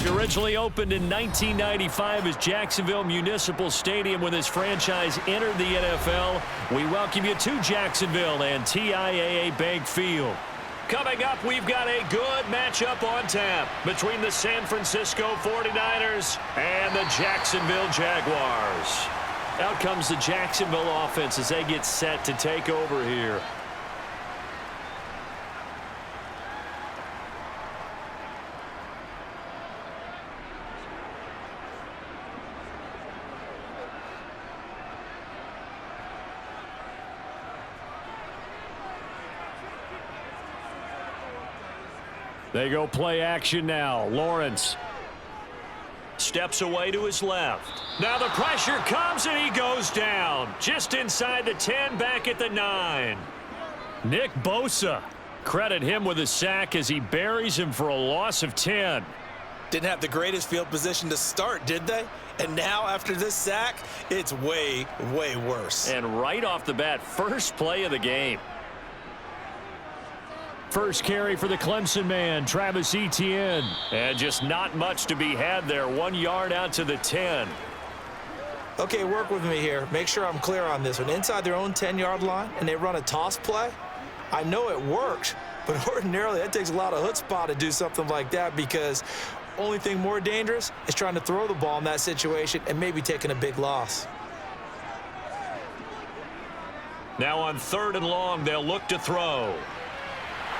Originally opened in 1995 as Jacksonville Municipal Stadium when this franchise entered the NFL. We welcome you to Jacksonville and TIAA Bank Field. Coming up, we've got a good matchup on tap between the San Francisco 49ers and the Jacksonville Jaguars. Out comes the Jacksonville offense as they get set to take over here. They go play action now. Lawrence steps away to his left. Now the pressure comes and he goes down. Just inside the 10, back at the 9. Nick Bosa. Credit him with a sack as he buries him for a loss of 10. Didn't have the greatest field position to start, did they? And now after this sack, it's way, way worse. And right off the bat, first play of the game. First carry for the Clemson man, Travis Etienne. And just not much to be had there. 1 yard out to the 10. Okay, work with me here. Make sure I'm clear on this one. Inside their own 10-yard line, and they run a toss play. I know it worked, but ordinarily that takes a lot of chutzpah to do something like that because only thing more dangerous is trying to throw the ball in that situation and maybe taking a big loss. Now on 3rd and long, they'll look to throw.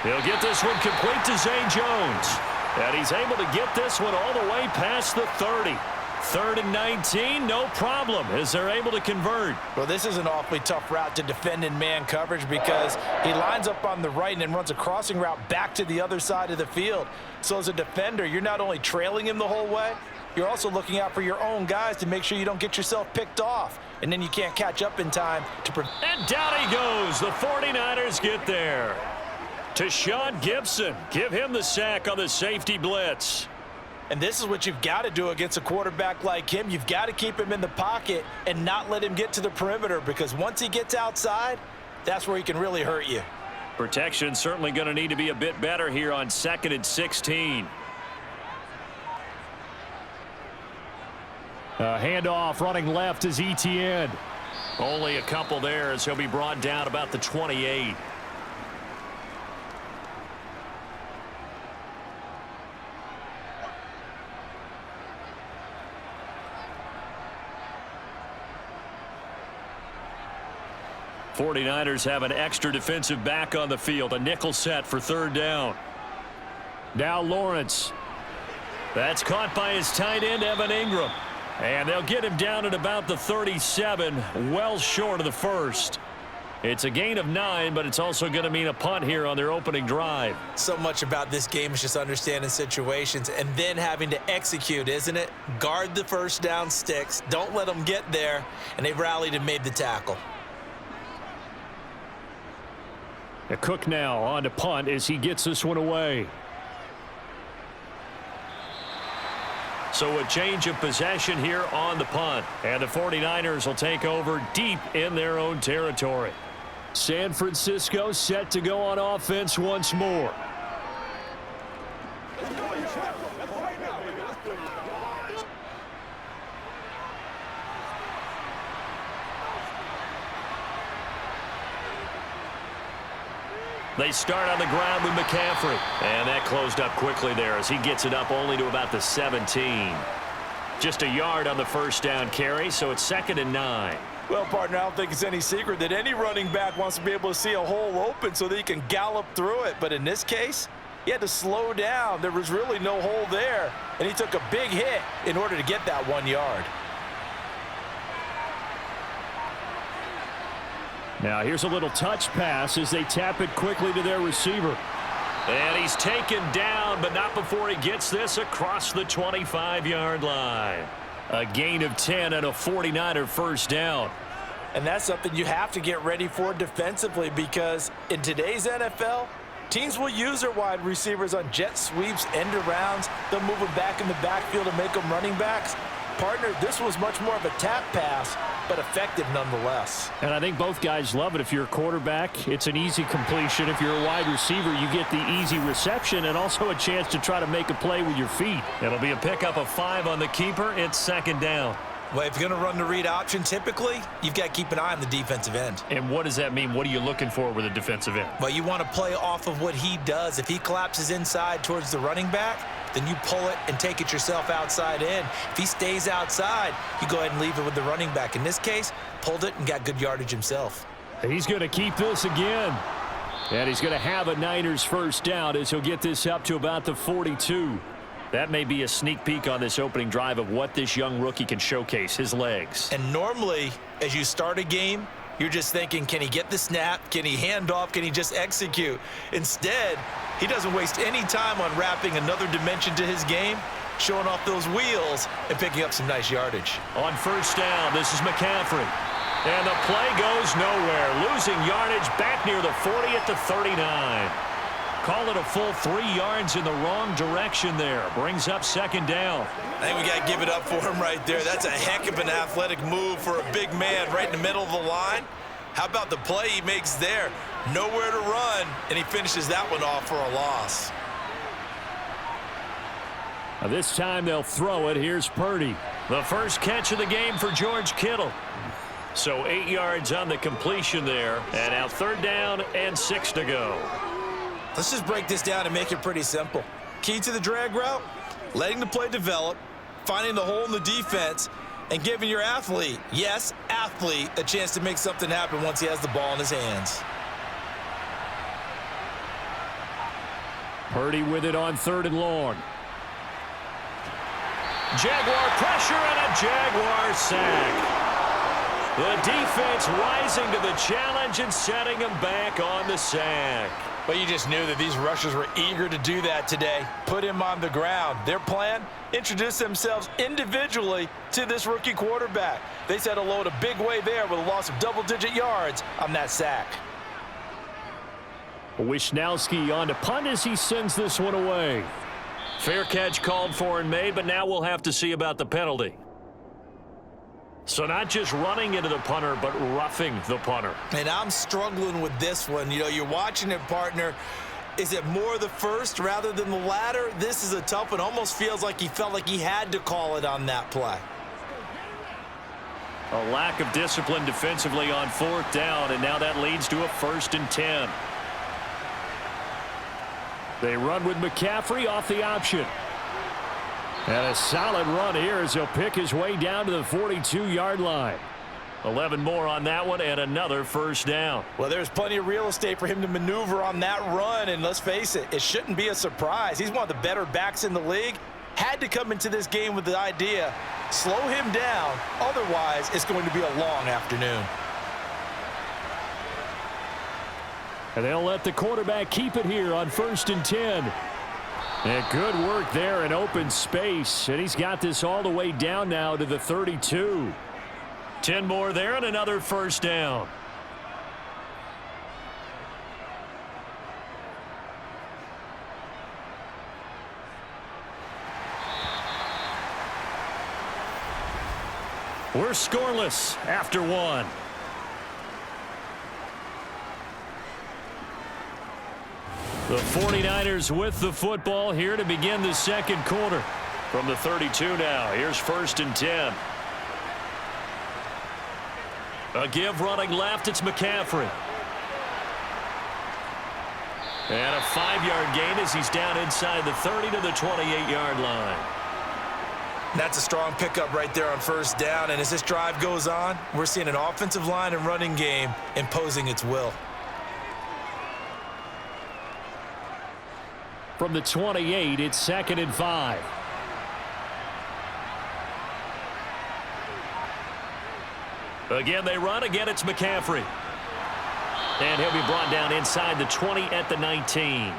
He'll get this one complete to Zay Jones. And he's able to get this one all the way past the 30. 3rd and 19, no problem, as they're able to convert. Well, this is an awfully tough route to defend in man coverage because he lines up on the right and then runs a crossing route back to the other side of the field. So as a defender, you're not only trailing him the whole way, you're also looking out for your own guys to make sure you don't get yourself picked off. And then you can't catch up in time to... And down he goes. The 49ers get there. To Sean Gibson. Give him the sack on the safety blitz. And this is what you've got to do against a quarterback like him. You've got to keep him in the pocket and not let him get to the perimeter because once he gets outside, that's where he can really hurt you. Protection certainly going to need to be a bit better here on 2nd and 16. Handoff running left is Etienne. Only a couple there as he'll be brought down about the 28. '49ers have an extra defensive back on the field. A nickel set for 3rd down. Now Lawrence. That's caught by his tight end, Evan Ingram. And they'll get him down at about the 37, well short of the first. It's a gain of 9, but it's also going to mean a punt here on their opening drive. So much about this game is just understanding situations and then having to execute, isn't it? Guard the first down sticks. Don't let them get there. And they rallied and made the tackle. A Cook now on to punt as he gets this one away. So a change of possession here on the punt. And the 49ers will take over deep in their own territory. San Francisco set to go on offense once more. They start on the ground with McCaffrey. And that closed up quickly there as he gets it up only to about the 17. Just a yard on the first down carry, so it's 2nd and 9. Well, partner, I don't think it's any secret that any running back wants to be able to see a hole open so that he can gallop through it. But in this case, he had to slow down. There was really no hole there, and he took a big hit in order to get that 1 yard. Now here's a little touch pass as they tap it quickly to their receiver. And he's taken down, but not before he gets this across the 25-yard line. A gain of 10 and a 49er first down. And that's something you have to get ready for defensively because in today's NFL, Teams will use their wide receivers on jet sweeps, end arounds. They'll move them back in the backfield to make them running backs. Partner, this was much more of a tap pass, but effective nonetheless. And I think both guys love it. If you're a quarterback, it's an easy completion. If you're a wide receiver, you get the easy reception and also a chance to try to make a play with your feet. It'll be a pickup of 5 on the keeper. It's second down. Well, if you're going to run the read option, typically, you've got to keep an eye on the defensive end. And what does that mean? What are you looking for with a defensive end? Well, you want to play off of what he does. If he collapses inside towards the running back, then you pull it and take it yourself outside in. If he stays outside, you go ahead and leave it with the running back. In this case, pulled it and got good yardage himself. He's going to keep this again. And he's going to have a Niners first down as he'll get this up to about the 42. That may be a sneak peek on this opening drive of what this young rookie can showcase, his legs. And normally, as you start a game, you're just thinking, can he get the snap? Can he hand off? Can he just execute? Instead, he doesn't waste any time on wrapping another dimension to his game, showing off those wheels and picking up some nice yardage. On first down, this is McCaffrey. And the play goes nowhere. Losing yardage back near the 40 at the 39. Call it a full 3 yards in the wrong direction there. Brings up second down. I think we got to give it up for him right there. That's a heck of an athletic move for a big man right in the middle of the line. How about the play he makes there? Nowhere to run, and he finishes that one off for a loss. Now this time they'll throw it. Here's Purdy. The first catch of the game for George Kittle. So 8 yards on the completion there. And now third down and 6 to go. Let's just break this down and make it pretty simple. Key to the drag route, letting the play develop, finding the hole in the defense, and giving your athlete, yes, athlete, a chance to make something happen once he has the ball in his hands. Purdy with it on 3rd and long. Jaguar pressure and a Jaguar sack. The defense rising to the challenge and setting him back on the sack. But you just knew that these rushers were eager to do that today. Put him on the ground. Their plan, introduce themselves individually to this rookie quarterback. They set a load a big way there with a loss of double-digit yards on that sack. Wisnowski on to punt as he sends this one away. Fair catch called for and made, but now we'll have to see about the penalty. So not just running into the punter, but roughing the punter. And I'm struggling with this one. You know, you're watching it, partner. Is it more the first rather than the latter? This is a tough one. Almost feels like he felt like he had to call it on that play. A lack of discipline defensively on 4th down, and now that leads to a 1st and 10. They run with McCaffrey off the option. And a solid run here as he'll pick his way down to the 42-yard line. 11 more on that one and another first down. Well, there's plenty of real estate for him to maneuver on that run, and let's face it, it shouldn't be a surprise. He's one of the better backs in the league. Had to come into this game with the idea, slow him down, otherwise it's going to be a long afternoon. And they'll let the quarterback keep it here on 1st and 10. And good work there in open space. And he's got this all the way down now to the 32. 10 more there and another first down. We're scoreless after 1. The 49ers with the football here to begin the second quarter. From the 32 now, here's 1st and 10. A give running left, it's McCaffrey. And a 5-yard gain as he's down inside the 30 to the 28-yard line. That's a strong pickup right there on 1st down, and as this drive goes on, we're seeing an offensive line and running game imposing its will. From the 28, it's 2nd and 5. Again, they run. Again, it's McCaffrey. And he'll be brought down inside the 20 at the 19.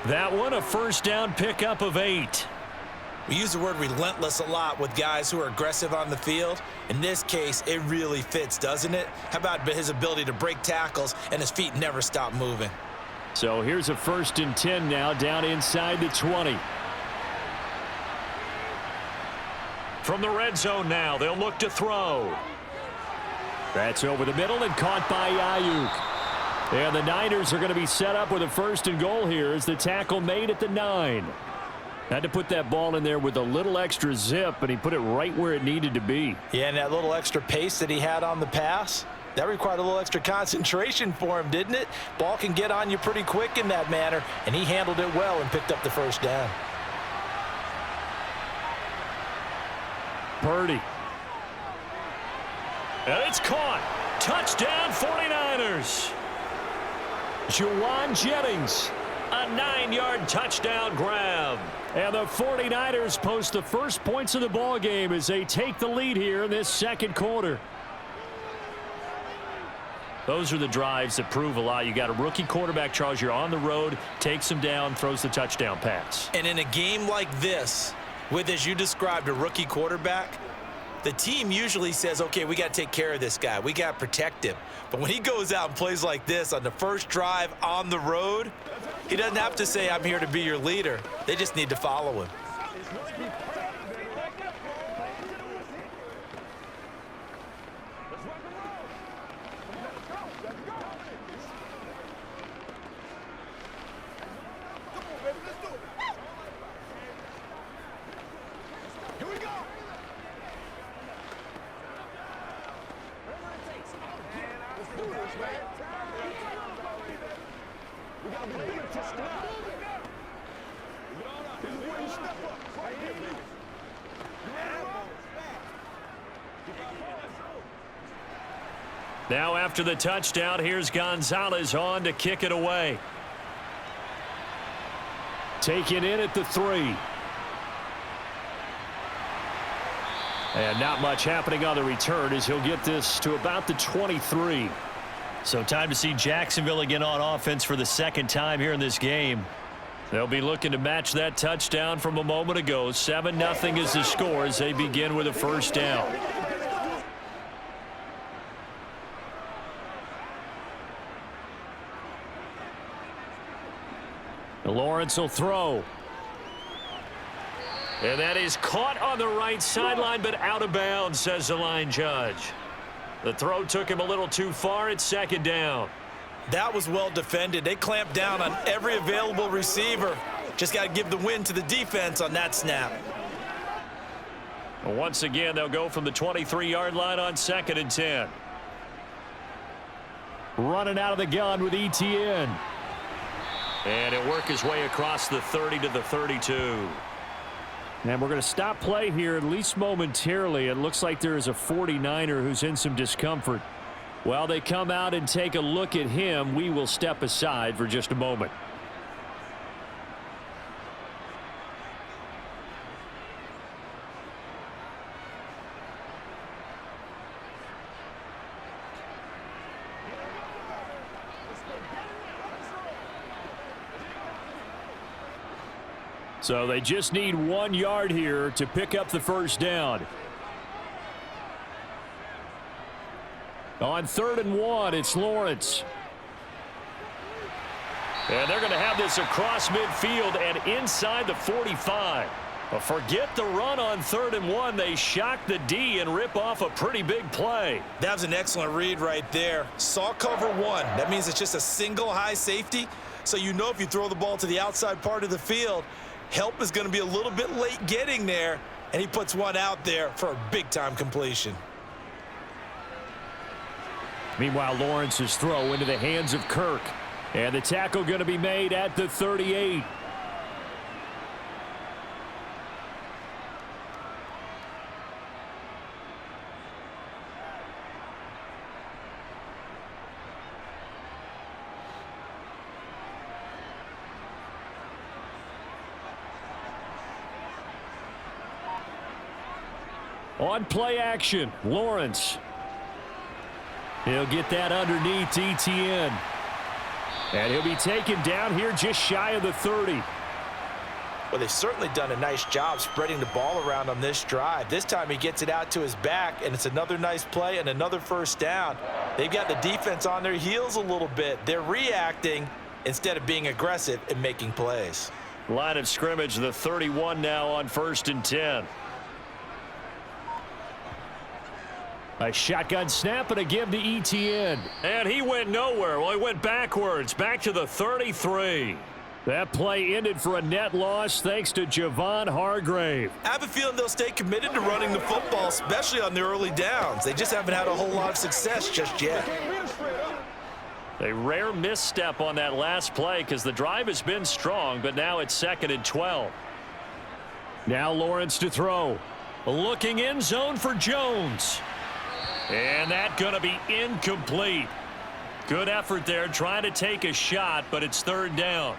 That one, a first down pickup of 8. We use the word relentless a lot with guys who are aggressive on the field. In this case, it really fits, doesn't it? How about his ability to break tackles and his feet never stop moving? So here's a 1st and 10 now, down inside the 20. From the red zone now, they'll look to throw. That's over the middle and caught by Ayuk. And the Niners are going to be set up with a 1st and goal here as the tackle made at the 9. Had to put that ball in there with a little extra zip, and he put it right where it needed to be. Yeah, and that little extra pace that he had on the pass, that required a little extra concentration for him, didn't it? Ball can get on you pretty quick in that manner, and he handled it well and picked up the 1st down. Purdy. And it's caught. Touchdown 49ers. Juwan Jennings. A 9-yard touchdown grab. And the 49ers post the first points of the ball game as they take the lead here in this 2nd quarter. Those are the drives that prove a lot. You got a rookie quarterback, Charles. You're on the road, takes him down, throws the touchdown pass. And in a game like this, with, as you described, a rookie quarterback, the team usually says, okay, we got to take care of this guy. We got to protect him. But when he goes out and plays like this on the first drive on the road, he doesn't have to say, I'm here to be your leader. They just need to follow him. Now after the touchdown, here's Gonzalez on to kick it away. Taken in at the 3. And not much happening on the return as he'll get this to about the 23. So time to see Jacksonville again on offense for the 2nd time here in this game. They'll be looking to match that touchdown from a moment ago. 7-0 is the score as they begin with a 1st down. Lawrence will throw. And that is caught on the right sideline, but out of bounds, says the line judge. The throw took him a little too far. It's 2nd down. That was well defended. They clamped down on every available receiver. Just got to give the win to the defense on that snap. Once again, they'll go from the 23-yard line on 2nd and 10. Running out of the gun with ETN. And he'll work his way across the 30 to the 32. And we're going to stop play here, at least momentarily. It looks like there is a 49er who's in some discomfort. While they come out and take a look at him, we will step aside for just a moment. So they just need 1 yard here to pick up the 1st down. On 3rd and 1, it's Lawrence. And they're going to have this across midfield and inside the 45. But forget the run on 3rd and 1. They shock the D and rip off a pretty big play. That was an excellent read right there. Saw cover 1. That means it's just a single high safety. So you know if you throw the ball to the outside part of the field, help is going to be a little bit late getting there, and he puts one out there for a big-time completion. Meanwhile, Lawrence's throw into the hands of Kirk. And the tackle going to be made at the 38. On play action, Lawrence. He'll get that underneath ETN. And he'll be taken down here just shy of the 30. Well, they've certainly done a nice job spreading the ball around on this drive. This time he gets it out to his back, and it's another nice play and another 1st down. They've got the defense on their heels a little bit. They're reacting, instead of being aggressive and making plays. Line of scrimmage, the 31 now on 1st and 10. A shotgun snap and a give to Etienne. And he went nowhere. Well, he went backwards, back to the 33. That play ended for a net loss thanks to Javon Hargrave. I have a feeling they'll stay committed to running the football, especially on the early downs. They just haven't had a whole lot of success just yet. A rare misstep on that last play because the drive has been strong, but now it's 2nd and 12. Now Lawrence to throw. Looking end zone for Jones. And that going to be incomplete. Good effort there trying to take a shot, but it's 3rd down.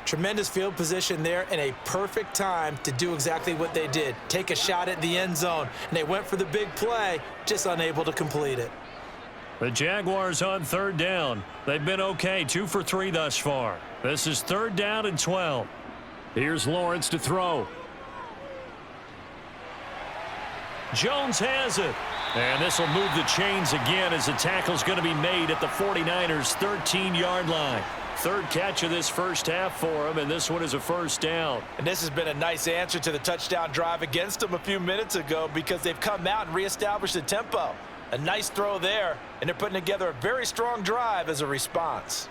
Tremendous field position there and a perfect time to do exactly what they did. Take a shot at the end zone. And they went for the big play, just unable to complete it. The Jaguars on 3rd down. They've been okay, 2 for 3 thus far. This is 3rd down and 12. Here's Lawrence to throw. Jones has it. And this will move the chains again as the tackle's going to be made at the 49ers' 13-yard line. 3rd catch of this first half for him, and this one is a 1st down. And this has been a nice answer to the touchdown drive against them a few minutes ago because they've come out and reestablished the tempo. A nice throw there, and they're putting together a very strong drive as a response.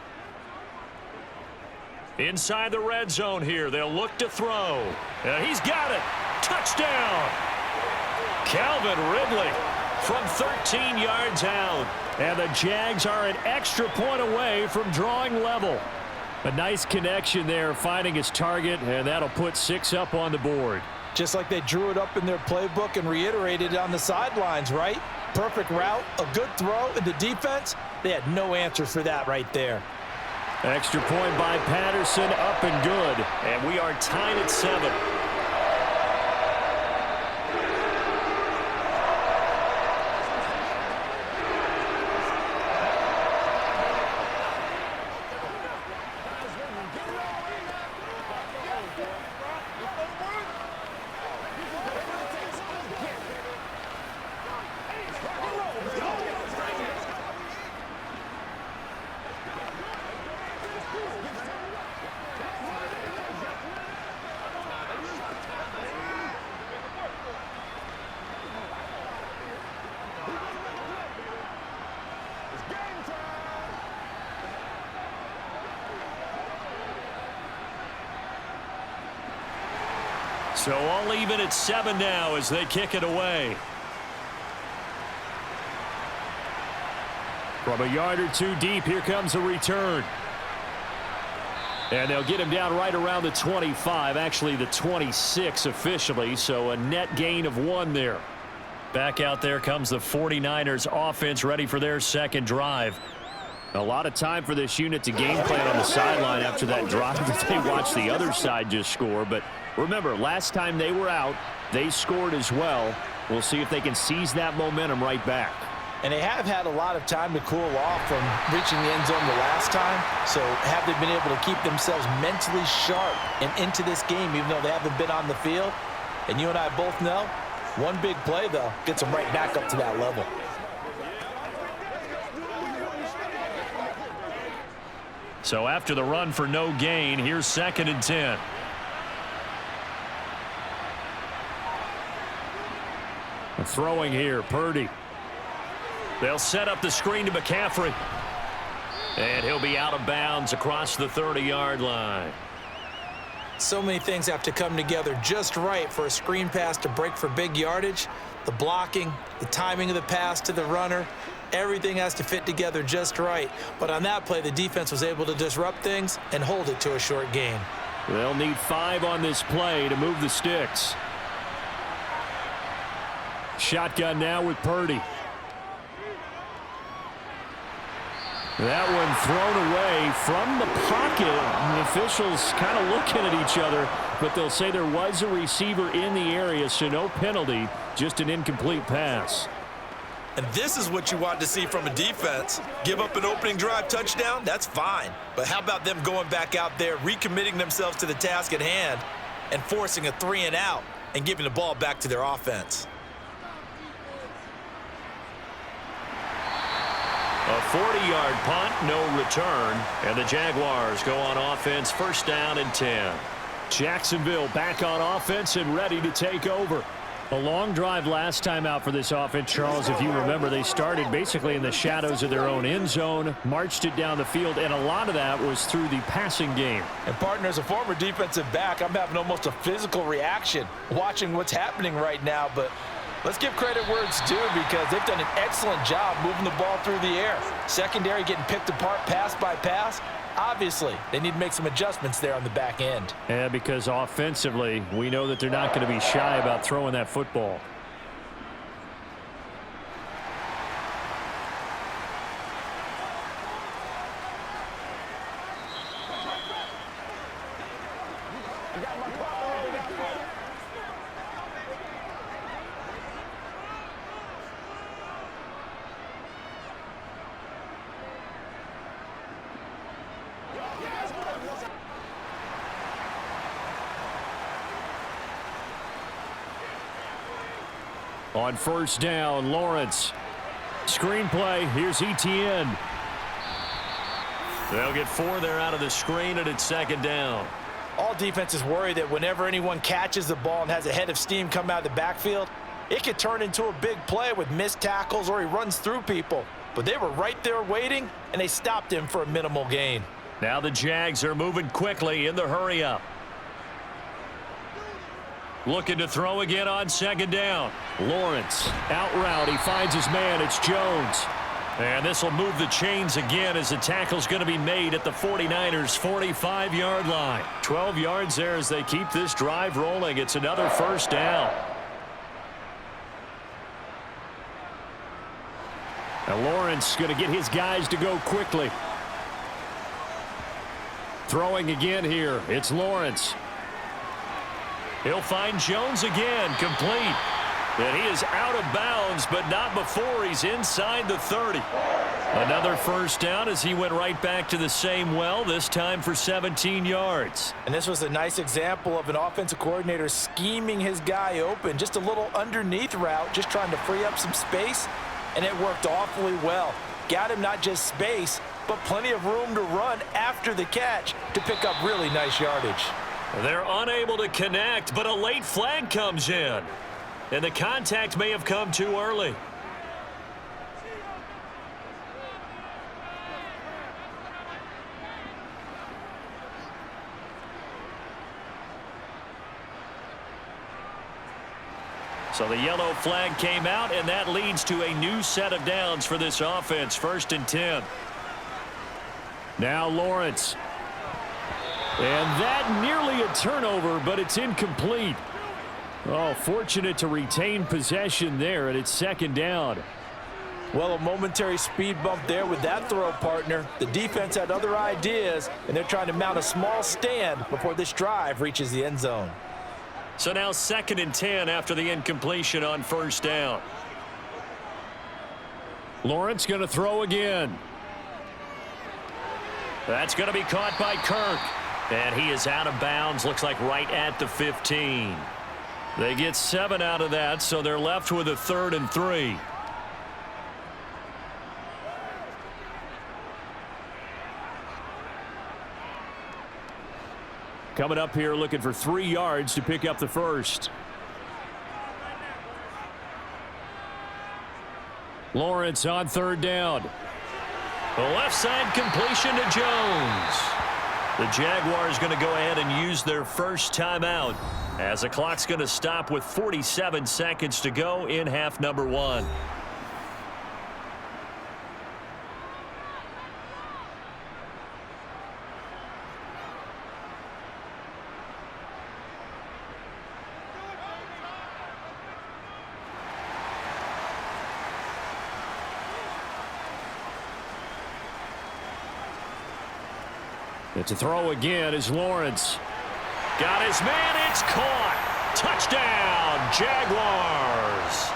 Inside the red zone here, they'll look to throw. And he's got it. Touchdown. Calvin Ridley from 13 yards out. And the Jags are an extra point away from drawing level. A nice connection there, finding his target, and that'll put 6 up on the board. Just like they drew it up in their playbook and reiterated it on the sidelines, right? Perfect route, a good throw, and the defense, they had no answer for that right there. Extra point by Patterson, up and good. And we are tied at 7. So all even at 7 now as they kick it away. From a yard or 2 deep, here comes a return. And they'll get him down right around the 25, actually the 26 officially, so a net gain of 1 there. Back out there comes the 49ers offense ready for their 2nd drive. A lot of time for this unit to game plan on the sideline after that drive that they watched the other side just score. But remember, last time they were out, they scored as well. We'll see if they can seize that momentum right back. And they have had a lot of time to cool off from reaching the end zone the last time. So have they been able to keep themselves mentally sharp and into this game even though they haven't been on the field? And you and I both know, one big play, though, gets them right back up to that level. So after the run for no gain, here's 2nd and 10. Throwing here, Purdy. They'll set up the screen to McCaffrey. And he'll be out of bounds across the 30-yard line. So many things have to come together just right for a screen pass to break for big yardage. The blocking, the timing of the pass to the runner, everything has to fit together just right. But on that play, the defense was able to disrupt things and hold it to a short gain. They'll need 5 on this play to move the sticks. Shotgun now with Purdy. That one thrown away from the pocket. The officials kind of looking at each other, but they'll say there was a receiver in the area, so no penalty, just an incomplete pass. And this is what you want to see from a defense. Give up an opening drive touchdown, that's fine. But how about them going back out there, recommitting themselves to the task at hand, and forcing a 3-and-out and giving the ball back to their offense? A 40-yard punt, no return, and the Jaguars go on offense, first down and 10. Jacksonville back on offense and ready to take over. A long drive last time out for this offense, Charles. If you remember, they started basically in the shadows of their own end zone, marched it down the field, and a lot of that was through the passing game. And, partner, as a former defensive back, I'm having almost a physical reaction watching what's happening right now. But let's give credit where it's due because they've done an excellent job moving the ball through the air. Secondary getting picked apart pass by pass. Obviously, they need to make some adjustments there on the back end. Yeah, because offensively, we know that they're not going to be shy about throwing that football. On first down, Lawrence. Screen play. Here's Etienne. They'll get 4 there out of the screen, and it's second down. All defenses worry that whenever anyone catches the ball and has a head of steam come out of the backfield, it could turn into a big play with missed tackles or he runs through people. But they were right there waiting, and they stopped him for a minimal gain. Now the Jags are moving quickly in the hurry-up. Looking to throw again on second down. Lawrence, out route. He finds his man. It's Jones. And this will move the chains again as the tackle's going to be made at the 49ers' 45-yard line. 12 yards there as they keep this drive rolling. It's another first down. Now Lawrence going to get his guys to go quickly. Throwing again here. It's Lawrence. He'll find Jones again, complete. And he is out of bounds, but not before he's inside the 30. Another first down as he went right back to the same well, this time for 17 yards. And this was a nice example of an offensive coordinator scheming his guy open. Just a little underneath route, just trying to free up some space, and it worked awfully well. Got him not just space, but plenty of room to run after the catch to pick up really nice yardage. They're unable to connect, but a late flag comes in. And the contact may have come too early. So the yellow flag came out, and that leads to a new set of downs for this offense. First and 10. Now Lawrence. And that nearly a turnover, but it's incomplete. Oh, fortunate to retain possession there, and it's second down. Well, a momentary speed bump there with that throw, partner. The defense had other ideas, and they're trying to mount a small stand before this drive reaches the end zone. So now second and 10 after the incompletion on first down. Lawrence going to throw again. That's going to be caught by Kirk. And he is out of bounds, looks like right at the 15. They get 7 out of that, so they're left with a 3rd and 3. Coming up here looking for 3 yards to pick up the first. Lawrence on 3rd down. The left side completion to Jones. The Jaguars going to go ahead and use their first timeout as the clock's going to stop with 47 seconds to go in half number 1. It's a throw again as Lawrence. Got his man, it's caught. Touchdown, Jaguars.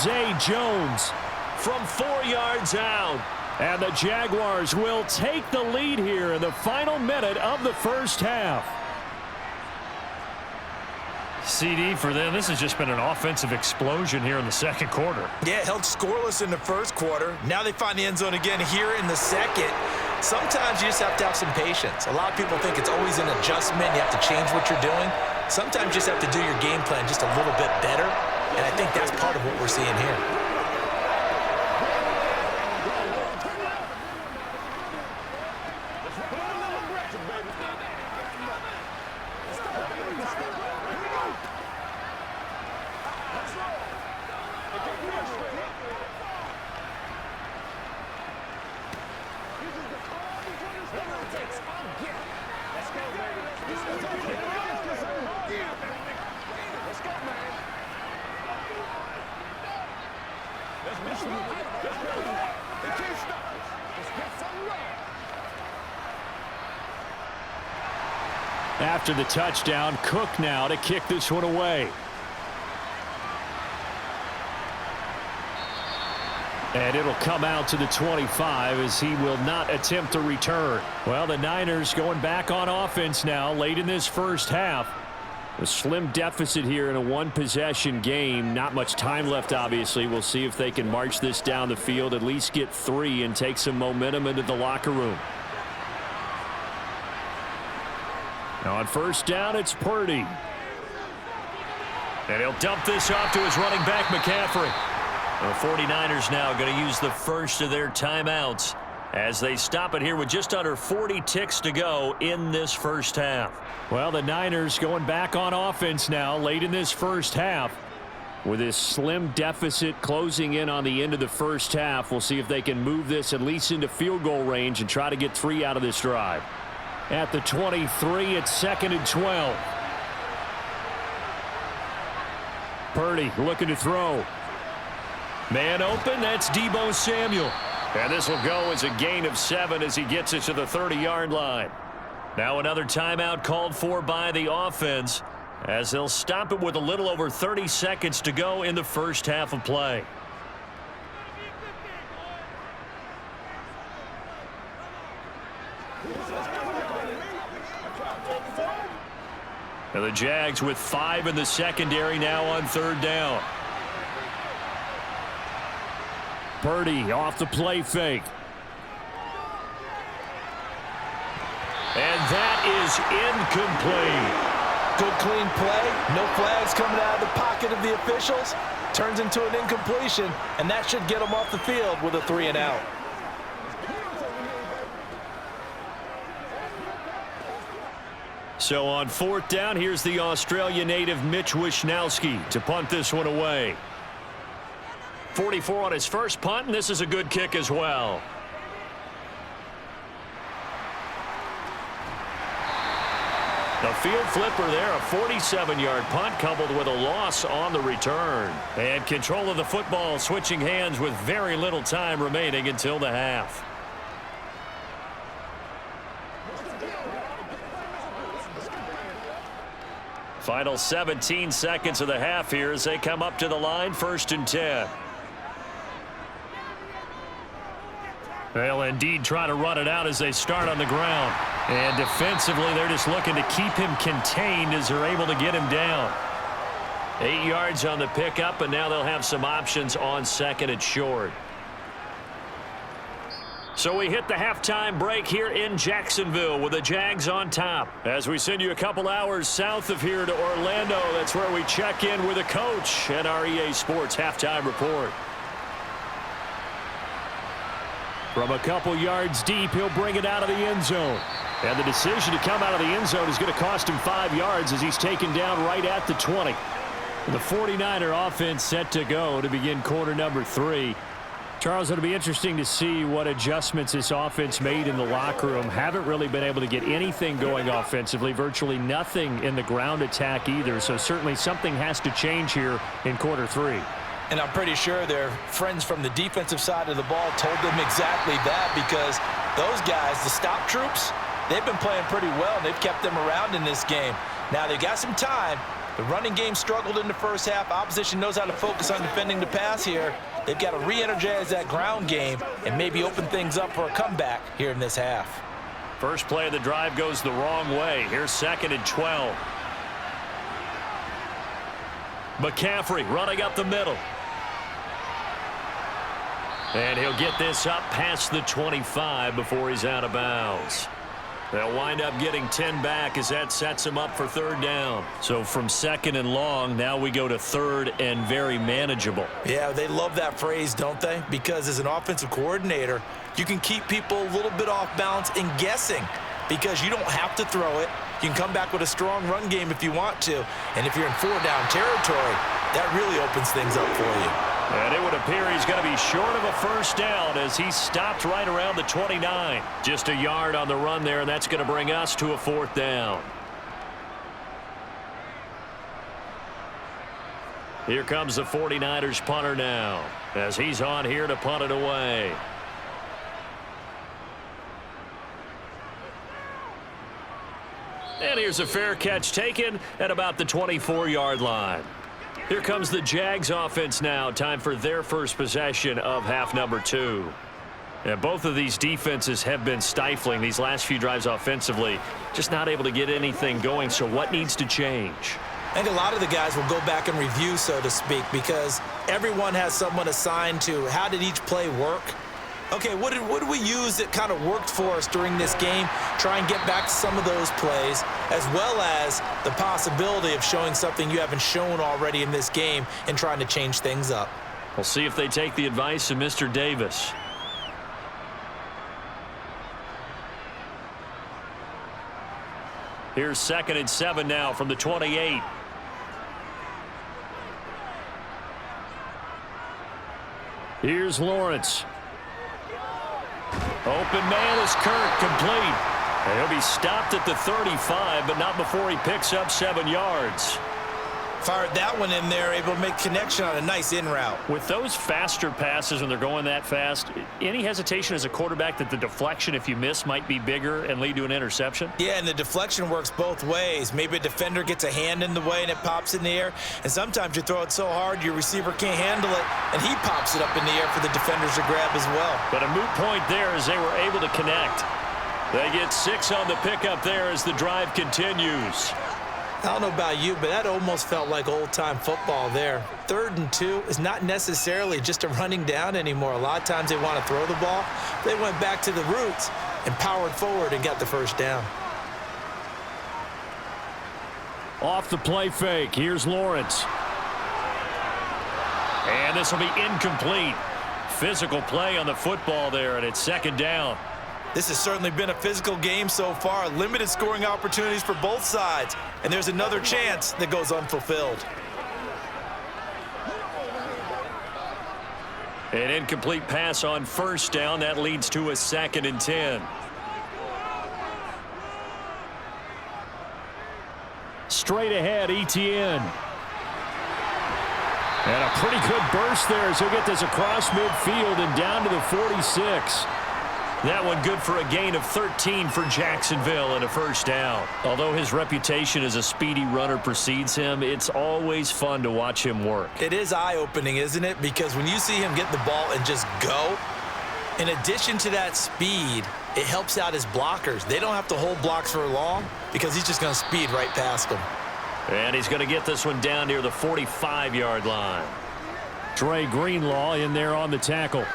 Zay Jones from 4 yards out. And the Jaguars will take the lead here in the final minute of the first half. CD for them. This has just been an offensive explosion here in the second quarter. Yeah, held scoreless in the first quarter. Now they find the end zone again here in the second. Sometimes you just have to have some patience. A lot of people think it's always an adjustment. You have to change what you're doing. Sometimes you just have to do your game plan just a little bit better, and I think that's part of what we're seeing here. After the touchdown, Cook now to kick this one away. And it'll come out to the 25 as he will not attempt a return. Well, the Niners going back on offense now late in this first half. A slim deficit here in a one-possession game. Not much time left, obviously. We'll see if they can march this down the field, at least get 3 and take some momentum into the locker room. Now on first down, it's Purdy. And he'll dump this off to his running back, McCaffrey. The 49ers now going to use the first of their timeouts as they stop it here with just under 40 ticks to go in this first half. Well, the Niners going back on offense now late in this first half. With this slim deficit closing in on the end of the first half, we'll see if they can move this at least into field goal range and try to get 3 out of this drive. At the 23, it's 2nd and 12. Purdy looking to throw. Man open, that's Deebo Samuel. And this will go as a gain of 7 as he gets it to the 30-yard line. Now another timeout called for by the offense as they'll stop it with a little over 30 seconds to go in the first half of play. And the Jags with 5 in the secondary now on 3rd down. Purdy off the play fake. And that is incomplete. Good clean play. No flags coming out of the pocket of the officials. Turns into an incompletion, and that should get them off the field with a 3 and out. So on 4th down, here's the Australia native Mitch Wishnowsky to punt this one away. 44 on his first punt, and this is a good kick as well. A field flipper there, a 47-yard punt coupled with a loss on the return. And control of the football switching hands with very little time remaining until the half. Final 17 seconds of the half here as they come up to the line, 1st and 10. They'll indeed try to run it out as they start on the ground. And defensively, they're just looking to keep him contained as they're able to get him down. 8 yards on the pickup, and now they'll have some options on 2nd and short. So we hit the halftime break here in Jacksonville with the Jags on top. As we send you a couple hours south of here to Orlando, that's where we check in with the coach at our EA Sports Halftime Report. From a couple yards deep, he'll bring it out of the end zone. And the decision to come out of the end zone is going to cost him 5 yards as he's taken down right at the 20. The 49er offense set to go to begin quarter number 3. Charles, it'll be interesting to see what adjustments this offense made in the locker room. Haven't really been able to get anything going offensively, virtually nothing in the ground attack either. So certainly something has to change here in quarter 3. And I'm pretty sure their friends from the defensive side of the ball told them exactly that, because those guys, the stop troops, they've been playing pretty well. They've kept them around in this game. Now they've got some time. The running game struggled in the first half. Opposition knows how to focus on defending the pass here. They've got to re-energize that ground game and maybe open things up for a comeback here in this half. First play of the drive goes the wrong way. Here's 2nd and 12. McCaffrey running up the middle. And he'll get this up past the 25 before he's out of bounds. They'll wind up getting 10 back as that sets him up for third down. So from second and long, now we go to third and very manageable. Yeah, they love that phrase, don't they? Because as an offensive coordinator, you can keep people a little bit off balance and guessing because you don't have to throw it. You can come back with a strong run game if you want to. And if you're in four-down territory, that really opens things up for you. And it would appear he's going to be short of a first down as he stopped right around the 29. Just a yard on the run there, and that's going to bring us to a fourth down. Here comes the 49ers punter now as he's on here to punt it away. And here's a fair catch taken at about the 24-yard line. Here comes the Jags offense now. Time for their first possession of half number 2. And both of these defenses have been stifling these last few drives offensively. Just not able to get anything going. So what needs to change? I think a lot of the guys will go back and review, so to speak, because everyone has someone assigned to how did each play work. Okay, what did we use that kind of worked for us during this game? Try and get back to some of those plays, as well as the possibility of showing something you haven't shown already in this game and trying to change things up. We'll see if they take the advice of Mr. Davis. Here's 2nd and 7 now from the 28. Here's Lawrence. Open man is Kirk, complete. And he'll be stopped at the 35, but not before he picks up 7 yards. Fired that one in there, able to make connection on a nice in route. With those faster passes when they're going that fast, any hesitation as a quarterback that the deflection, if you miss, might be bigger and lead to an interception? Yeah, and the deflection works both ways. Maybe a defender gets a hand in the way and it pops in the air, and sometimes you throw it so hard your receiver can't handle it, and he pops it up in the air for the defenders to grab as well. But a moot point there as they were able to connect. They get 6 on the pickup there as the drive continues. I don't know about you, but that almost felt like old-time football there. 3rd and 2 is not necessarily just a running down anymore. A lot of times they want to throw the ball. They went back to the roots and powered forward and got the first down. Off the play fake, here's Lawrence. And this will be incomplete. Physical play on the football there, and it's 2nd down. This has certainly been a physical game so far. Limited scoring opportunities for both sides. And there's another chance that goes unfulfilled. An incomplete pass on 1st down. That leads to a 2nd and 10. Straight ahead, Etienne. And a pretty good burst there as he'll get this across midfield and down to the 46. That one good for a gain of 13 for Jacksonville and a first down. Although his reputation as a speedy runner precedes him, it's always fun to watch him work. It is eye-opening, isn't it? Because when you see him get the ball and just go, in addition to that speed, it helps out his blockers. They don't have to hold blocks for long because he's just going to speed right past them. And he's going to get this one down near the 45-yard line. Dre Greenlaw in there on the tackle.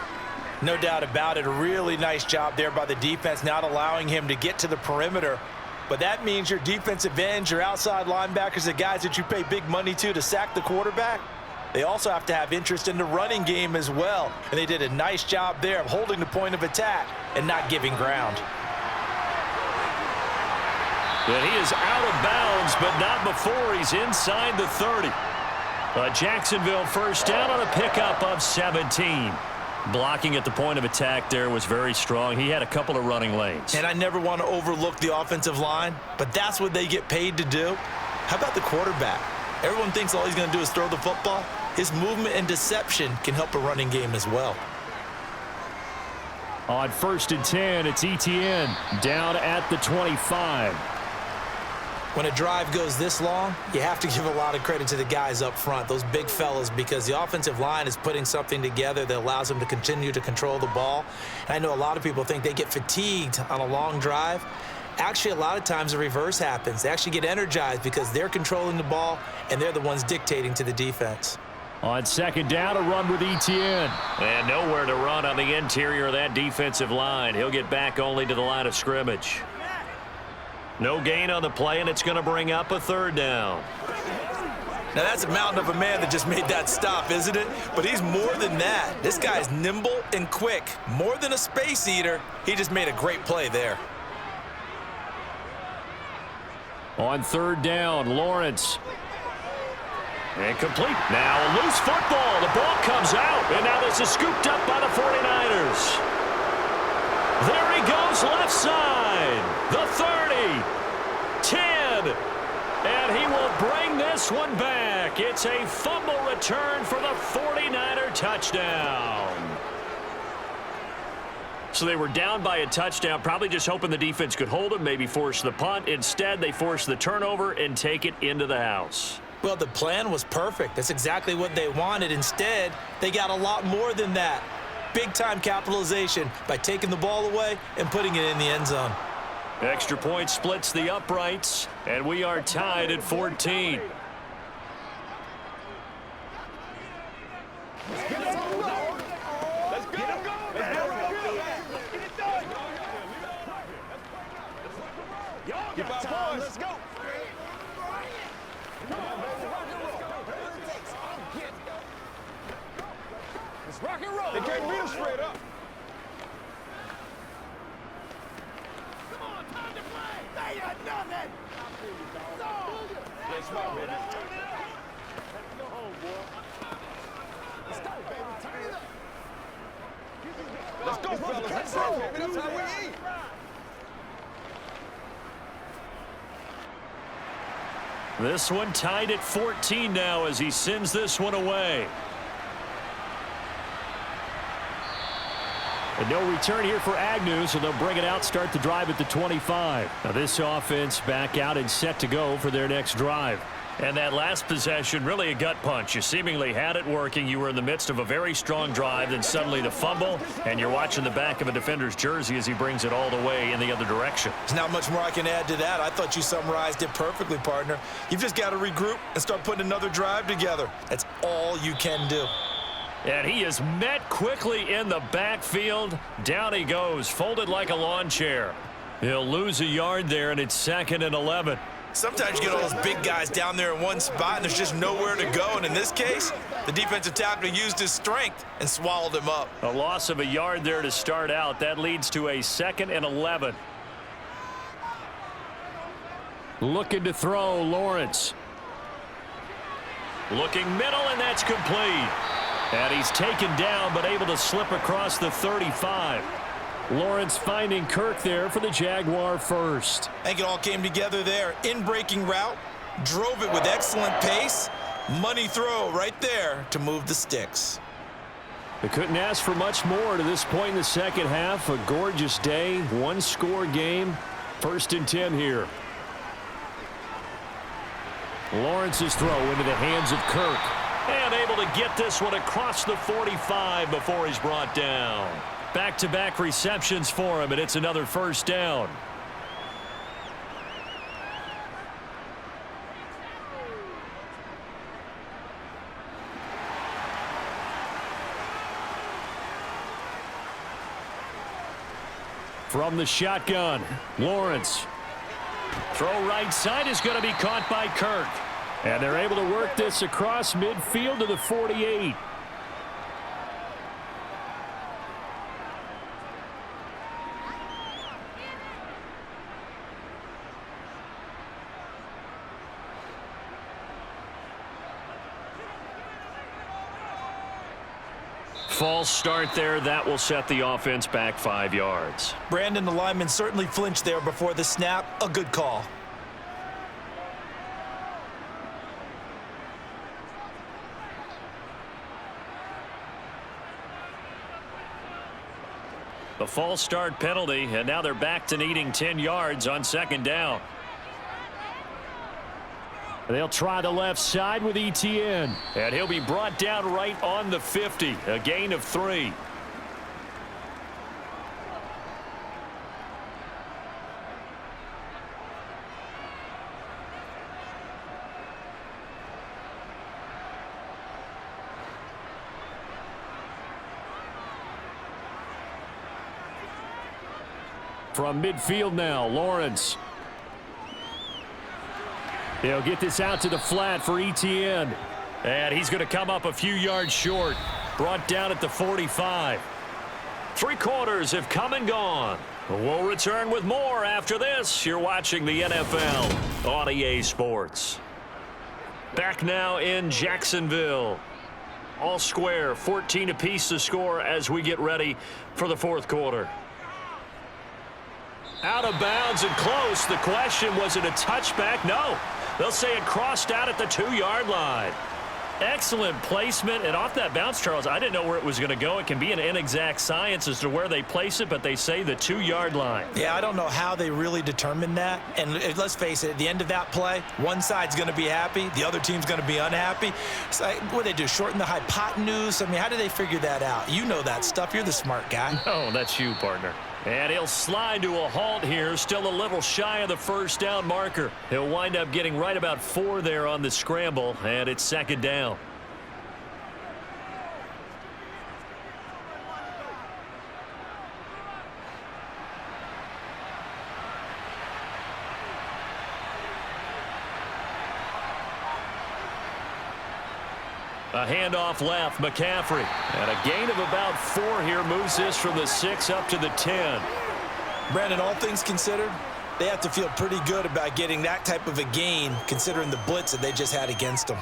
No doubt about it. A really nice job there by the defense, not allowing him to get to the perimeter. But that means your defensive ends, your outside linebackers, the guys that you pay big money to sack the quarterback, they also have to have interest in the running game as well. And they did a nice job there of holding the point of attack and not giving ground. And he is out of bounds, but not before he's inside the 30. A Jacksonville first down on a pickup of 17. Blocking at the point of attack there was very strong. He had a couple of running lanes. And I never want to overlook the offensive line, but that's what they get paid to do. How about the quarterback? Everyone thinks all he's going to do is throw the football. His movement and deception can help a running game as well. On 1st and 10, it's Etienne down at the 25. When a drive goes this long, you have to give a lot of credit to the guys up front, those big fellas, because the offensive line is putting something together that allows them to continue to control the ball. And I know a lot of people think they get fatigued on a long drive. Actually, a lot of times the reverse happens. They actually get energized because they're controlling the ball and they're the ones dictating to the defense. On second down, a run with Etienne. And nowhere to run on the interior of that defensive line. He'll get back only to the line of scrimmage. No gain on the play, and it's going to bring up a third down. Now, that's a mountain of a man that just made that stop, isn't it? But he's more than that. This guy's nimble and quick. More than a space eater, he just made a great play there. On third down, Lawrence. And complete. Now a loose football. The ball comes out. And now this is scooped up by the 49ers. There he goes left side. The 30. 10. And he will bring this one back. It's a fumble return for the 49er touchdown. So they were down by a touchdown, probably just hoping the defense could hold them, maybe force the punt. Instead, they forced the turnover and take it into the house. Well, the plan was perfect. That's exactly what they wanted. Instead, they got a lot more than that. Big-time capitalization by taking the ball away and putting it in the end zone. Extra point splits the uprights, and we are tied at 14. Let's go. Let's rock and roll. They can't beat us straight up. Come on, time to play. They are nothing. Let's go, man. Let's go home, boy. Let's go, baby. Turn it up. Let's go, fellas. Let's go, baby. That's how we eat. This one tied at 14 now as he sends this one away. And no return here for Agnew, so they'll bring it out, start the drive at the 25. Now this offense back out and set to go for their next drive. And that last possession, really a gut punch. You seemingly had it working. You were in the midst of a very strong drive, then suddenly the fumble, and you're watching the back of a defender's jersey as he brings it all the way in the other direction. There's not much more I can add to that. I thought you summarized it perfectly, partner. You've just got to regroup and start putting another drive together. That's all you can do. And he is met quickly in the backfield. Down he goes, folded like a lawn chair. He'll lose a yard there, and it's 2nd and 11. Sometimes you get all those big guys down there in one spot, and there's just nowhere to go. And in this case, the defensive tackle used his strength and swallowed him up. A loss of a yard there to start out. That leads to a 2nd and 11. Looking to throw, Lawrence. Looking middle, and that's complete. And he's taken down, but able to slip across the 35. Lawrence finding Kirk there for the Jaguar first. I think it all came together there. In-breaking route, drove it with excellent pace. Money throw right there to move the sticks. They couldn't ask for much more to this point in the second half. A gorgeous day, one-score game. 1st and 10 here. Lawrence's throw into the hands of Kirk. And able to get this one across the 45 before he's brought down. Back-to-back receptions for him, and it's another 1st down. From the shotgun, Lawrence. Throw right side is going to be caught by Kirk. And they're able to work this across midfield to the 48. False start there. That will set the offense back 5 yards. Brandon, the lineman, certainly flinched there before the snap. A good call. The false start penalty, and now they're back to needing 10 yards on 2nd down. They'll try the left side with Etienne. And he'll be brought down right on the 50. A gain of 3. from midfield now. Lawrence. He'll get this out to the flat for Etienne. And he's going to come up a few yards short. Brought down at the 45. 3 quarters have come and gone. We'll return with more after this. You're watching the NFL on EA Sports. Back now in Jacksonville. All square, 14 apiece to score as we get ready for the 4th quarter. Out of bounds and close. The question, was it a touchback? No. They'll say it crossed out at the 2-yard line. Excellent placement, and off that bounce, Charles, I didn't know where it was going to go. It can be an inexact science as to where they place it, but they say the 2-yard line. Yeah, I don't know how they really determined that. And let's face it, at the end of that play, one side's going to be happy, the other team's going to be unhappy. It's like, what do they do, shorten the hypotenuse? I mean, how do they figure that out? You know that stuff. You're the smart guy. Oh, that's you, partner. And he'll slide to a halt here, still a little shy of the first down marker. He'll wind up getting right about 4 there on the scramble, and it's 2nd down. A handoff left, McCaffrey. And a gain of about 4 here moves this from the 6 up to the 10. Brandon, all things considered, they have to feel pretty good about getting that type of a gain considering the blitz that they just had against them.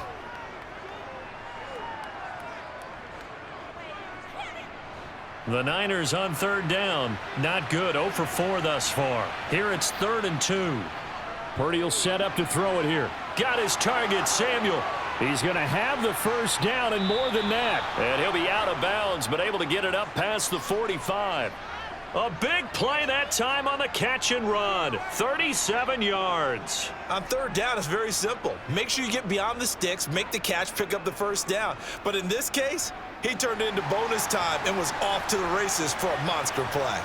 The Niners on 3rd down. Not good. 0 for 4 thus far. Here it's 3rd and 2. Purdy will set up to throw it here. Got his target, Samuel. He's going to have the first down and more than that. And he'll be out of bounds, but able to get it up past the 45. A big play that time on the catch and run. 37 yards. On 3rd down, it's very simple. Make sure you get beyond the sticks, make the catch, pick up the first down. But in this case, he turned it into bonus time and was off to the races for a monster play.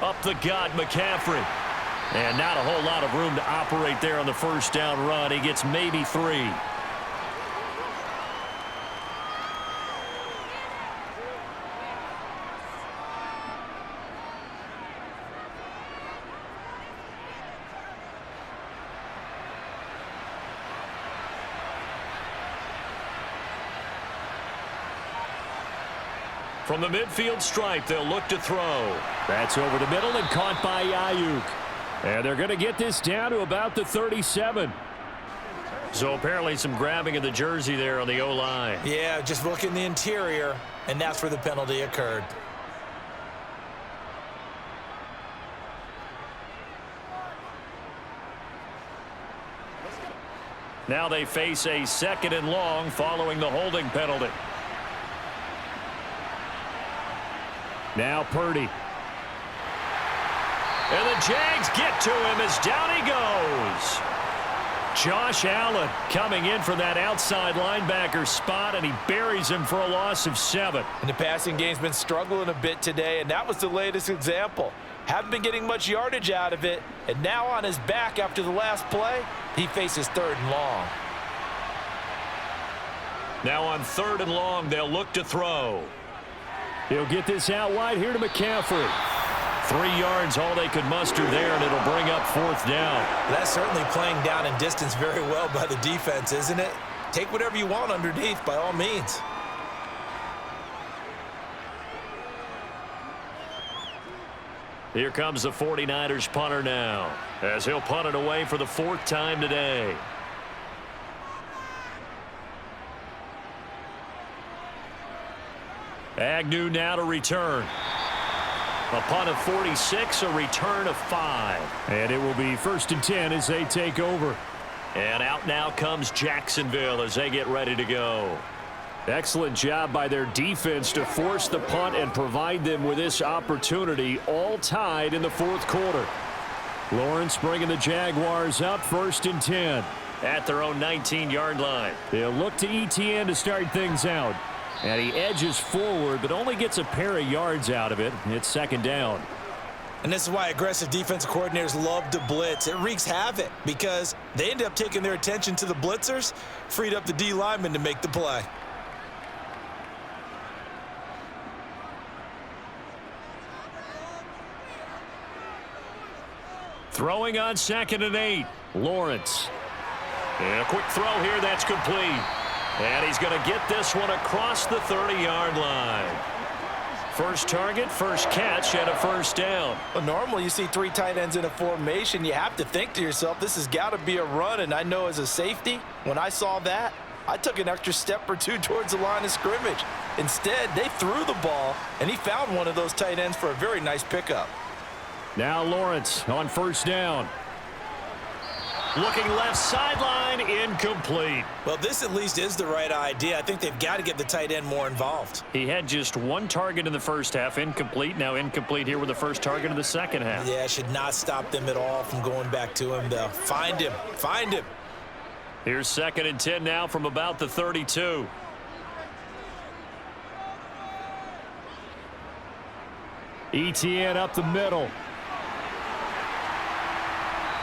Up the gut, McCaffrey. And not a whole lot of room to operate there on the first down run. He gets maybe 3. From the midfield stripe, they'll look to throw. That's over the middle and caught by Ayuk. And they're going to get this down to about the 37. So apparently some grabbing of the jersey there on the O-line. Yeah, just look in the interior, and that's where the penalty occurred. Now they face a 2nd and long following the holding penalty. Now Purdy. And the Jags get to him as down he goes. Josh Allen coming in from that outside linebacker spot, and he buries him for a loss of 7. And the passing game's been struggling a bit today, and that was the latest example. Haven't been getting much yardage out of it, and now on his back after the last play, he faces 3rd and long. Now on 3rd and long, they'll look to throw. He'll get this out wide here to McCaffrey. 3 yards, all they could muster there, and it'll bring up 4th down. That's certainly playing down in distance very well by the defense, isn't it? Take whatever you want underneath, by all means. Here comes the 49ers punter now, as he'll punt it away for the 4th time today. Agnew now to return. A punt of 46, a return of 5. And it will be 1st and 10 as they take over. And out now comes Jacksonville as they get ready to go. Excellent job by their defense to force the punt and provide them with this opportunity, all tied in the 4th quarter. Lawrence bringing the Jaguars up, 1st and 10. At their own 19-yard line. They'll look to Etienne to start things out. And he edges forward, but only gets a pair of yards out of it. It's 2nd down. And this is why aggressive defensive coordinators love to blitz. It wreaks havoc because they end up taking their attention to the blitzers, freed up the D lineman to make the play. Throwing on 2nd and 8. Lawrence. And a quick throw here. That's complete. And he's going to get this one across the 30-yard line. First target, first catch, and a first down. Well, normally you see 3 tight ends in a formation. You have to think to yourself, this has got to be a run. And I know as a safety, when I saw that, I took an extra step or two towards the line of scrimmage. Instead, they threw the ball, and he found one of those tight ends for a very nice pickup. Now Lawrence on first down. Looking left sideline, incomplete. Well, this at least is the right idea. I think they've got to get the tight end more involved. He had just 1 target in the first half, incomplete. Now incomplete here with the first target of the second half. Yeah, should not stop them at all from going back to him, though. Find him. Find him. Here's 2nd and 10 now from about the 32. ETN up the middle.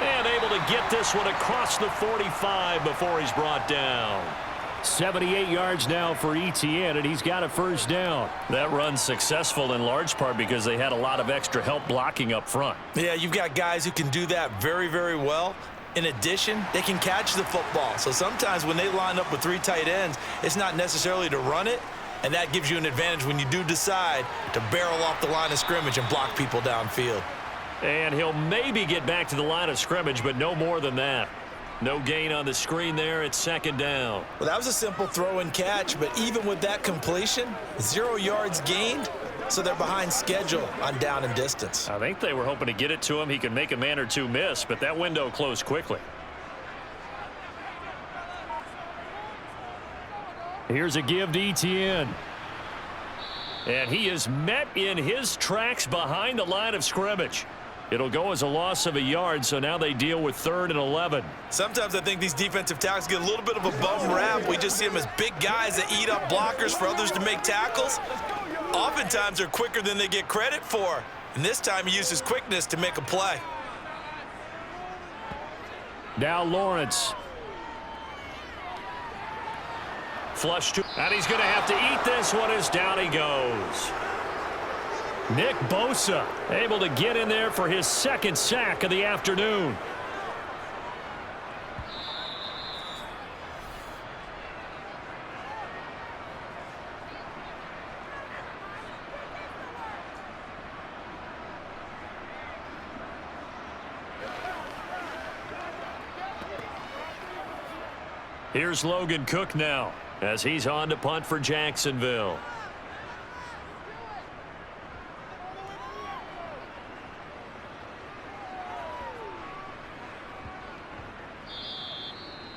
And able to get this one across the 45 before he's brought down. 78 yards now for ETN, and he's got a first down. That run's successful in large part because they had a lot of extra help blocking up front. Yeah, you've got guys who can do that very, very well. In addition, they can catch the football. So sometimes when they line up with 3 tight ends, it's not necessarily to run it, and that gives you an advantage when you do decide to barrel off the line of scrimmage and block people downfield. And he'll maybe get back to the line of scrimmage, but no more than that. No gain on the screen there. It's 2nd down. Well, that was a simple throw and catch, but even with that completion, 0 yards gained, so they're behind schedule on down and distance. I think they were hoping to get it to him. He could make a man or two miss, but that window closed quickly. Here's a give to ETN. And he is met in his tracks behind the line of scrimmage. It'll go as a loss of a yard, so now they deal with 3rd and 11. Sometimes I think these defensive tackles get a little bit of a bum rap. We just see them as big guys that eat up blockers for others to make tackles. Oftentimes they're quicker than they get credit for. And this time he used his quickness to make a play. Now Lawrence. Flush to, and he's going to have to eat this one as down he goes. Nick Bosa able to get in there for his 2nd sack of the afternoon. Here's Logan Cook now as he's on to punt for Jacksonville.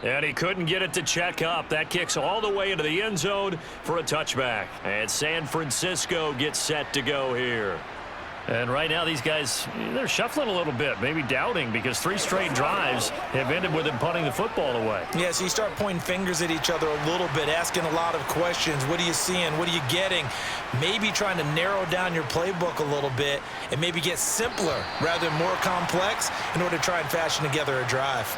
And he couldn't get it to check up. That kicks all the way into the end zone for a touchback. And San Francisco gets set to go here. And right now these guys, they're shuffling a little bit, maybe doubting, because 3 straight drives have ended with him punting the football away. Yeah, so you start pointing fingers at each other a little bit, asking a lot of questions. What are you seeing? What are you getting? Maybe trying to narrow down your playbook a little bit and maybe get simpler rather than more complex in order to try and fashion together a drive.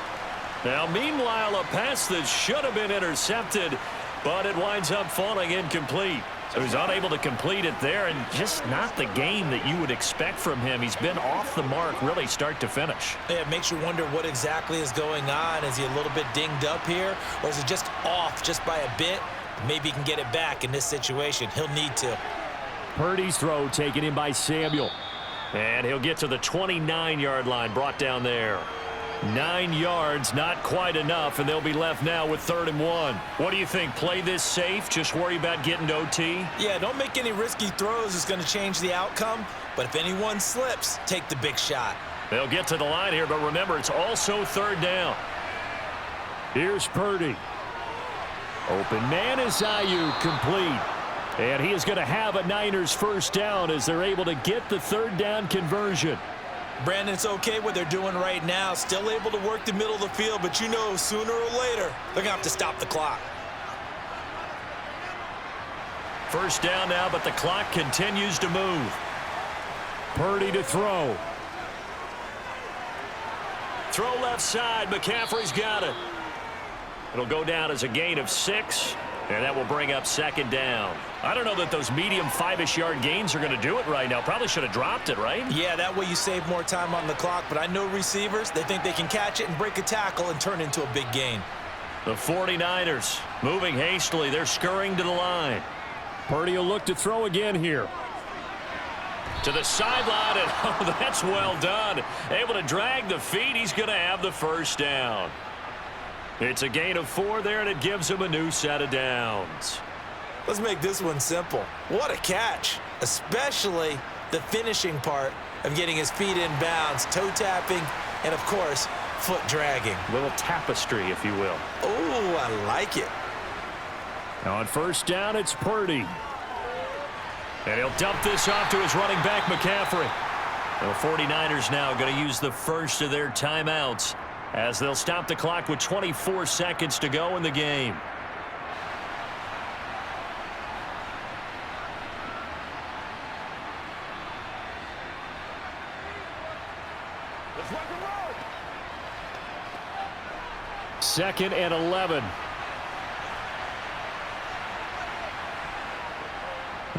Now, meanwhile, a pass that should have been intercepted, but it winds up falling incomplete. So he's unable to complete it there, and just not the game that you would expect from him. He's been off the mark really start to finish. Yeah, it makes you wonder what exactly is going on. Is he a little bit dinged up here, or is it just off just by a bit? Maybe he can get it back in this situation. He'll need to. Purdy's throw taken in by Samuel. And he'll get to the 29-yard line, brought down there. 9 yards, not quite enough, and they'll be left now with 3rd and 1. What do you think? Play this safe? Just worry about getting to OT? Yeah, don't make any risky throws. It's going to change the outcome. But if anyone slips, take the big shot. They'll get to the line here, but remember, it's also 3rd down. Here's Purdy. Open man is Ayuk, complete. And he is going to have a Niners first down as they're able to get the 3rd down conversion. Brandon, it's okay what they're doing right now. Still able to work the middle of the field, but you know sooner or later they're going to have to stop the clock. First down now, but the clock continues to move. Purdy to throw. Throw left side. McCaffrey's got it. It'll go down as a gain of 6. And that will bring up second down. I don't know that those medium 5-ish yard gains are going to do it right now. Probably should have dropped it, right? Yeah, that way you save more time on the clock. But I know receivers, they think they can catch it and break a tackle and turn into a big gain. The 49ers moving hastily. They're scurrying to the line. Purdy will look to throw again here. To the sideline, and oh, that's well done. Able to drag the feet. He's going to have the first down. It's a gain of 4 there, and it gives him a new set of downs. Let's make this one simple. What a catch, especially the finishing part of getting his feet in bounds, toe tapping, and, of course, foot dragging. A little tapestry, if you will. Oh, I like it. On first down, it's Purdy. And he'll dump this off to his running back, McCaffrey. The 49ers now going to use the first of their timeouts as they'll stop the clock with 24 seconds to go in the game. Let's rock and roll. 2nd and 11.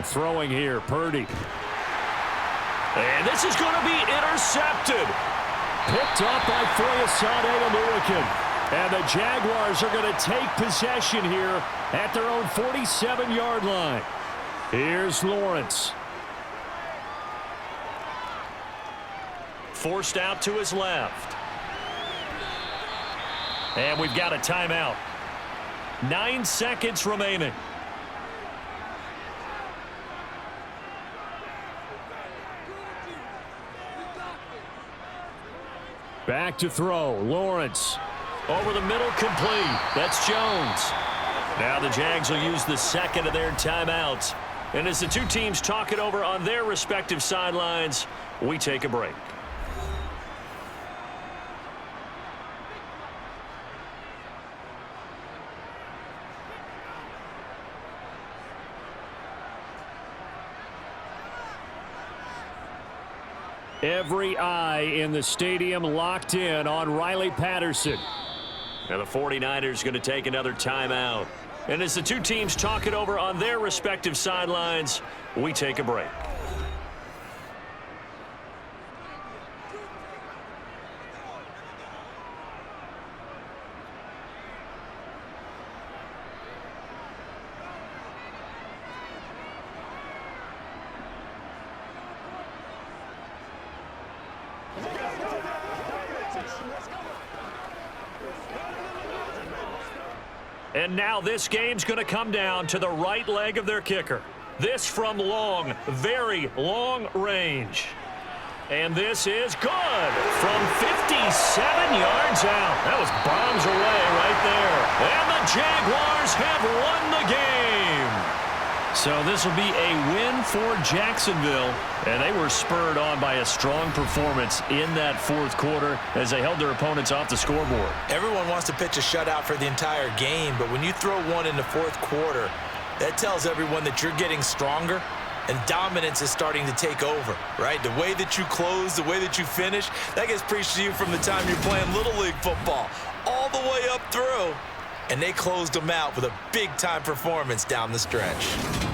Throwing here, Purdy. And this is going to be intercepted. Picked off by Foyesade Oluwakin. And the Jaguars are going to take possession here at their own 47-yard line. Here's Lawrence. Forced out to his left. And we've got a timeout. 9 seconds remaining. Back to throw. Lawrence. Over the middle, complete. That's Jones. Now the Jags will use the second of their timeouts. And as the two teams talk it over on their respective sidelines, we take a break. Every eye in the stadium locked in on Riley Patterson. Now the 49ers going to take another timeout. And as the two teams talk it over on their respective sidelines, we take a break. And now this game's going to come down to the right leg of their kicker. This from long, very long range. And this is good from 57 yards out. That was bombs away right there. And the Jaguars have won the game. So this will be a win for Jacksonville. And they were spurred on by a strong performance in that fourth quarter as they held their opponents off the scoreboard. Everyone wants to pitch a shutout for the entire game, but when you throw one in the fourth quarter, that tells everyone that you're getting stronger and dominance is starting to take over, right? The way that you close, the way that you finish, that gets preached to you from the time you're playing Little League football all the way up through. And they closed them out with a big-time performance down the stretch.